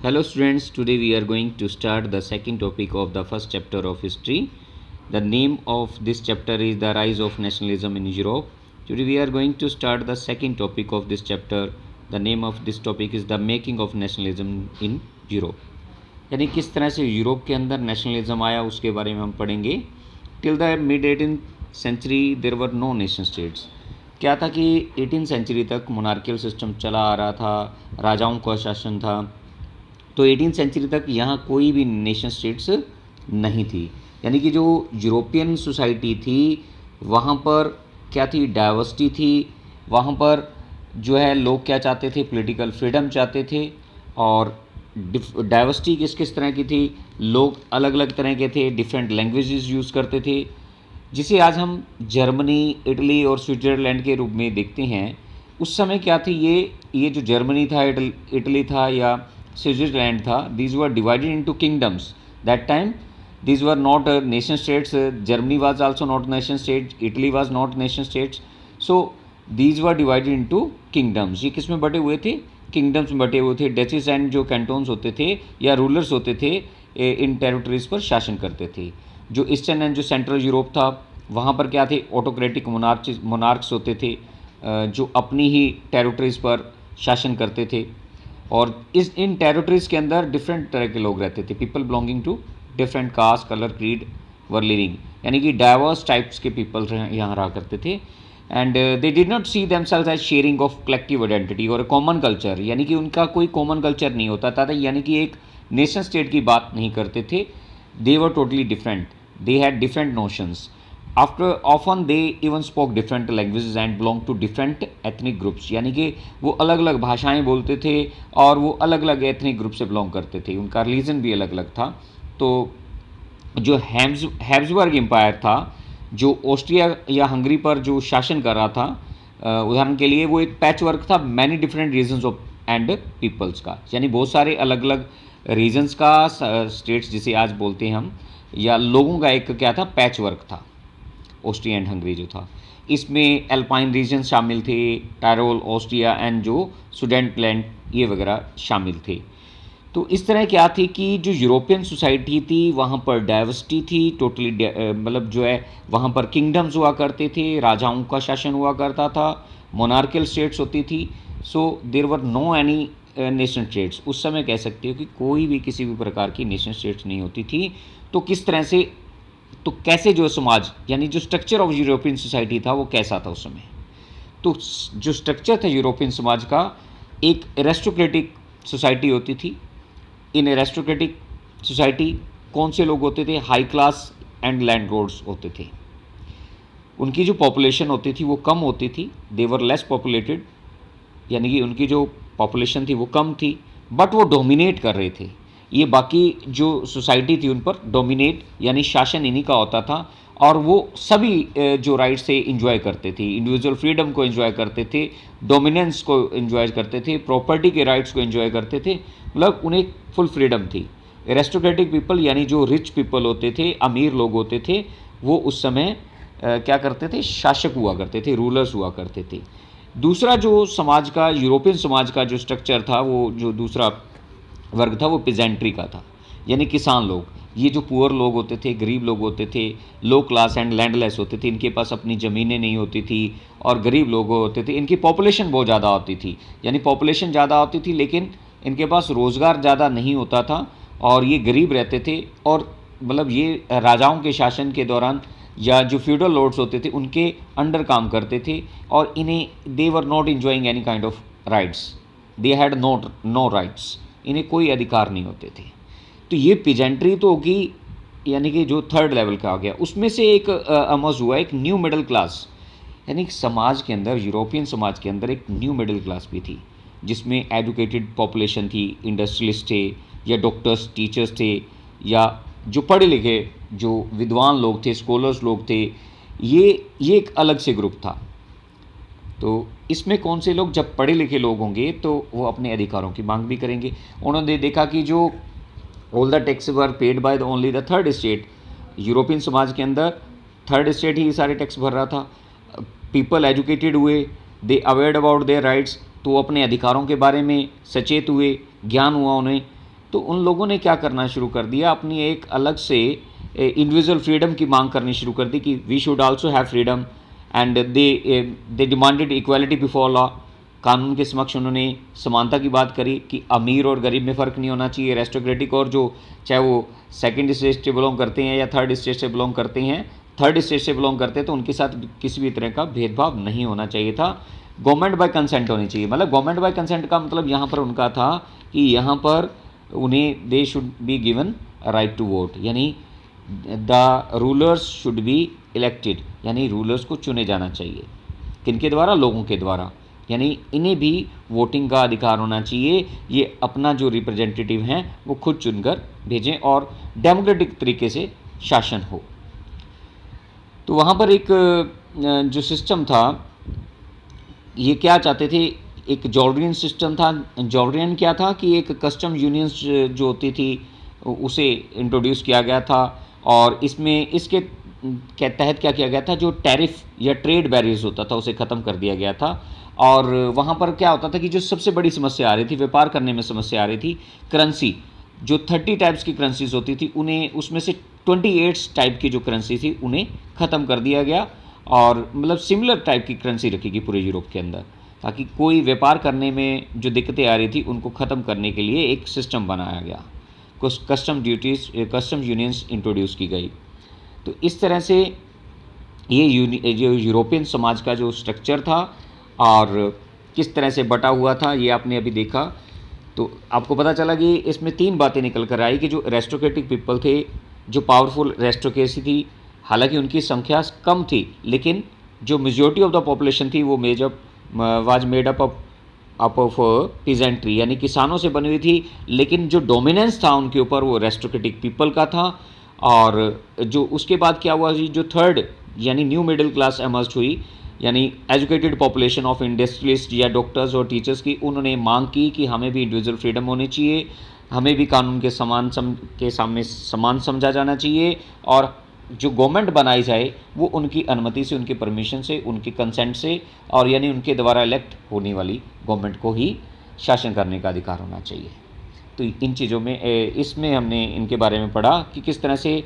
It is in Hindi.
Hello students, today we are going to start the second topic of the first chapter of history. The name of this chapter is The Rise of Nationalism in Europe. Today we are going to start the second topic of this chapter. The name of this topic is The Making of Nationalism in Europe. यानी किस तरह से यूरोप के अंदर नेशनलिज्म आया उसके बारे में हम पढ़ेंगे. Till the mid 18th century there were no nation states. क्या था कि 18th सेंचुरी तक मोनार्कियल सिस्टम चला आ रहा था, राजाओं का शासन था. तो 18th सेंचुरी तक यहाँ कोई भी नेशन स्टेट्स नहीं थी. यानी कि जो यूरोपियन सोसाइटी थी वहाँ पर क्या थी, डाइवर्सिटी थी. वहाँ पर जो है लोग क्या चाहते थे, पॉलिटिकल फ्रीडम चाहते थे. और डाइवर्सिटी किस किस तरह की थी, लोग अलग अलग तरह के थे, डिफरेंट लैंग्वेजेस यूज़ करते थे, जिसे आज हम जर्मनी, इटली और स्विट्ज़रलैंड के रूप में देखते हैं. उस समय क्या थी, ये जो जर्मनी था, इटली था या स्विट्ज़रलैंड था, these were divided into kingdoms. That time these were not nation states. Germany was also not nation state, Italy was not nation states. So these were divided into kingdoms. ये किस में बटे हुए थे, किंगडम्स में बटे हुए थे. डचेस एंड जो कैंटोन्स होते थे या रूलर्स होते थे इन टेरिटरीज़ पर शासन करते थे. जो ईस्टर्न एंड जो सेंट्रल यूरोप था वहाँ पर क्या थे, ऑटोक्रेटिक मोनार्क्स होते थे जो अपनी ही टेरिटरीज़ पर शासन करते थे. और इन टेरिटरीज़ के अंदर डिफरेंट तरह के लोग रहते थे. People belonging to different caste, colour, creed were living. यानी कि डाइवर्स टाइप्स के पीपल यहाँ रहा करते थे. And they did not see themselves as sharing of collective identity और कॉमन कल्चर. यानी कि उनका कोई कॉमन कल्चर नहीं होता था. यानी कि एक नेशन स्टेट की बात नहीं करते थे. They were totally different. They had different notions. After often they even spoke different languages and belong to different ethnic groups. यानी कि वो अलग अलग भाषाएं बोलते थे और वो अलग अलग एथनिक ग्रुप से बिलोंग करते थे. उनका रिलीजन भी अलग अलग था. तो जो हैब्सबर्ग एम्पायर था, जो ऑस्ट्रिया या हंगरी पर जो शासन कर रहा था, उदाहरण के लिए वो एक पैच वर्क था many different reasons of and peoples का. यानी बहुत सारे अलग अलग रीजन्स का, स्टेट्स जिसे आज बोलते हैं हम, या लोगों का एक क्या था, पैच वर्क था. ऑस्ट्रिया एंड हंगरी जो था, इसमें एल्पाइन रीजन शामिल थे, टायरोल, ऑस्ट्रिया एंड जो सुडेनलैंड ये वगैरह शामिल थे. तो इस तरह क्या थी कि जो यूरोपियन सोसाइटी थी वहाँ पर डाइवर्सिटी थी टोटली. मतलब जो है वहाँ पर किंगडम्स हुआ करते थे, राजाओं का शासन हुआ करता था, मोनार्कियल स्टेट्स होती थी. So there were no any nation states. उस समय कह सकते हो कि कोई भी किसी भी प्रकार की नेशन स्टेट्स नहीं होती थी. तो किस तरह से, तो कैसे जो समाज, यानी जो स्ट्रक्चर ऑफ यूरोपियन सोसाइटी था वो कैसा था उस समय. तो जो स्ट्रक्चर था यूरोपियन समाज का, एक एरिस्टोक्रेटिक सोसाइटी होती थी. इन एरिस्टोक्रेटिक सोसाइटी कौन से लोग होते थे, हाई क्लास एंड लैंडलॉर्ड्स होते थे. उनकी जो पॉपुलेशन होती थी वो कम होती थी. दे वर लेस पॉपुलेटेड. यानी कि उनकी जो पॉपुलेशन थी वो कम थी, बट वो डोमिनेट कर रहे थे. ये बाकी जो सोसाइटी थी उन पर डोमिनेट, यानी शासन इन्हीं का होता था. और वो सभी जो राइट्स थे इंजॉय करते थे, इंडिविजुअल फ्रीडम को इंजॉय करते थे, डोमिनेंस को इंजॉय करते थे, प्रॉपर्टी के राइट्स को इंजॉय करते थे. मतलब उन्हें फुल फ्रीडम थी. एरिस्टोक्रेटिक पीपल यानी जो रिच पीपल होते थे, अमीर लोग होते थे, वो उस समय क्या करते थे, शासक हुआ करते थे, रूलर्स हुआ करते थे. दूसरा जो समाज का, यूरोपियन समाज का जो स्ट्रक्चर था, वो जो दूसरा वर्ग था वो पिजेंट्री का था. यानी किसान लोग. ये जो पुअर लोग होते थे, गरीब लोग होते थे, लो क्लास एंड लैंडलेस होते थे, इनके पास अपनी ज़मीनें नहीं होती थी और गरीब लोग होते थे. इनकी पॉपुलेशन बहुत ज़्यादा होती थी. यानी पॉपुलेशन ज़्यादा होती थी लेकिन इनके पास रोज़गार ज़्यादा नहीं होता था और ये गरीब रहते थे. और मतलब ये राजाओं के शासन के दौरान या जो फ्यूडल लॉर्ड्स होते थे उनके अंडर काम करते थे. और इन्हें they were not enjoying any kind of rights. They had no rights. इन्हें कोई अधिकार नहीं होते थे. तो ये पिजेंट्री तो होगी, यानी कि जो थर्ड लेवल का आ गया. उसमें से एक अमर्ज हुआ एक न्यू मिडिल क्लास. यानी कि समाज के अंदर, यूरोपियन समाज के अंदर एक न्यू मिडिल क्लास भी थी, जिसमें एजुकेटेड पॉपुलेशन थी, इंडस्ट्रियलिस्ट थे या डॉक्टर्स, टीचर्स थे, या जो पढ़े लिखे, जो विद्वान लोग थे, स्कॉलर्स लोग थे. ये एक अलग से ग्रुप था. तो इसमें कौन से लोग, जब पढ़े लिखे लोग होंगे तो वो अपने अधिकारों की मांग भी करेंगे. उन्होंने देखा कि जो all the tax were paid by the only the third state. European समाज के अंदर थर्ड स्टेट ही सारे टैक्स भर रहा था. पीपल एजुकेटेड हुए, दे अवेयर्ड अबाउट देयर राइट्स. तो वो अपने अधिकारों के बारे में सचेत हुए, ज्ञान हुआ उन्हें. तो उन लोगों ने क्या करना शुरू कर दिया, अपनी एक अलग से इंडिविजुअल फ्रीडम की मांग करनी शुरू कर दी कि we should also have freedom, and they demanded equality before law. कानून के समक्ष उन्होंने समानता की बात करी कि अमीर और गरीब में फ़र्क नहीं होना चाहिए, एरिस्टोक्रेटिक और जो चाहे वो सेकंड स्टेट से बिलोंग करते हैं या थर्ड स्टेट से बिलोंग करते हैं, थर्ड स्टेट से बिलोंग करते हैं तो उनके साथ किसी भी तरह का भेदभाव नहीं होना चाहिए था। गवर्नमेंट बाय कंसेंट होनी चाहिए, मतलब गवर्नमेंट बाय कंसेंट का मतलब यहाँ पर उनका था कि यहाँ पर उन्हें they should be given right to vote, यानी the rulers should be elected, यानी रूलर्स को चुने जाना चाहिए। किनके द्वारा? लोगों के द्वारा, यानी इन्हें भी वोटिंग का अधिकार होना चाहिए। ये अपना जो रिप्रेजेंटेटिव हैं वो खुद चुनकर भेजें और डेमोक्रेटिक तरीके से शासन हो। तो वहाँ पर एक जो सिस्टम था, ये क्या चाहते थे, एक जॉर्डियन सिस्टम था। जॉर्डियन क्या था कि एक कस्टम यूनियंस जो होती थी उसे इंट्रोड्यूस किया गया था, और इसमें इसके के तहत क्या किया गया था, जो टैरिफ या ट्रेड बैरियर्स होता था उसे ख़त्म कर दिया गया था। और वहाँ पर क्या होता था कि जो सबसे बड़ी समस्या आ रही थी, व्यापार करने में समस्या आ रही थी, करेंसी, जो 30 टाइप्स की करेंसीज होती थी उन्हें, उसमें से 28 टाइप की जो करेंसी थी उन्हें ख़त्म कर दिया गया, और मतलब सिमिलर टाइप की करेंसी रखेगी पूरे यूरोप के अंदर, ताकि कोई व्यापार करने में जो दिक्कतें आ रही थी उनको ख़त्म करने के लिए एक सिस्टम बनाया गया, कुछ custom duties, custom unions introduce की गई। तो इस तरह से ये जो यूरोपियन समाज का जो स्ट्रक्चर था और किस तरह से बटा हुआ था, ये आपने अभी देखा। तो आपको पता चला कि इसमें 3 बातें निकल कर आई कि जो एरिस्टोक्रेटिक पीपल थे, जो पावरफुल एरिस्टोक्रेसी थी, हालांकि उनकी संख्या कम थी, लेकिन जो मेजॉरिटी ऑफ द पॉपुलेशन थी वो was made up of peasantry, यानी किसानों से बनी हुई थी, लेकिन जो डोमिनेंस था उनके ऊपर वो एरिस्टोक्रेटिक पीपल का था। और जो उसके बाद क्या हुआ, जो थर्ड यानी न्यू मिडिल क्लास एमर्ज हुई, यानी एजुकेटेड पॉपुलेशन ऑफ इंडस्ट्रियलिस्ट या डॉक्टर्स और टीचर्स की, उन्होंने मांग की कि हमें भी इंडिविजुअल फ्रीडम होनी चाहिए, हमें भी कानून के सामने समान समझा जाना चाहिए, और जो गवर्नमेंट बनाई जाए वो उनकी अनुमति से, उनके परमिशन से, उनके कंसेंट से, और यानी उनके द्वारा इलेक्ट होने वाली गवर्नमेंट को ही शासन करने का अधिकार होना चाहिए। तो इन चीज़ों में, इसमें हमने इनके बारे में पढ़ा कि किस तरह से